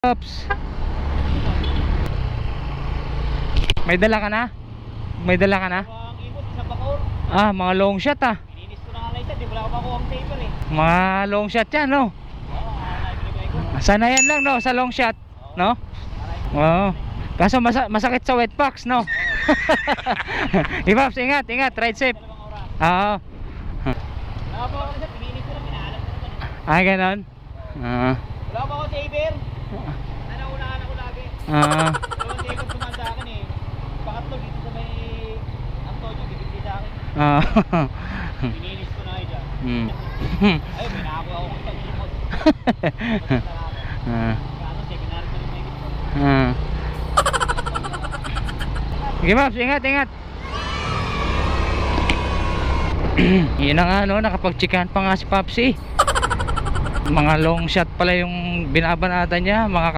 Pops. May dala ka na? May dala ka na? Ang imot sa Bacoor. Ah, mga long shot ah. Ininis ko na nga lang isa, di wala ko makuha ang taper eh. Mga long shot yan, no? Oo, naibigay ko. Sana yan lang, no? Sa long shot, no? Oo. Kaso masakit sa wet box, no? Pops, ingat, ingat. Ride safe. Dalawang oras. Oo. Wala pa ako isa, pininis ko na, pinaalam ko naman. Ah, ganon. Ah. Wala pa ako taper. Nanaunahan ako lagi. Ah. Dalawang taper sumaan sa akin eh. Pangatlo dito sa may Antonio, bibigay sa akin. Ah. Pininis ko na kayo dyan. Hmm. Ayun, may nakakuha ako sa remote. Ah. Kaano, seminar ko rin may gito. Ah. Sige, Pops, ingat, ingat. Yun na nga, no, nakapag-checkan pa nga si Popsi. Mga long shot pala yung binabanatan niya, mga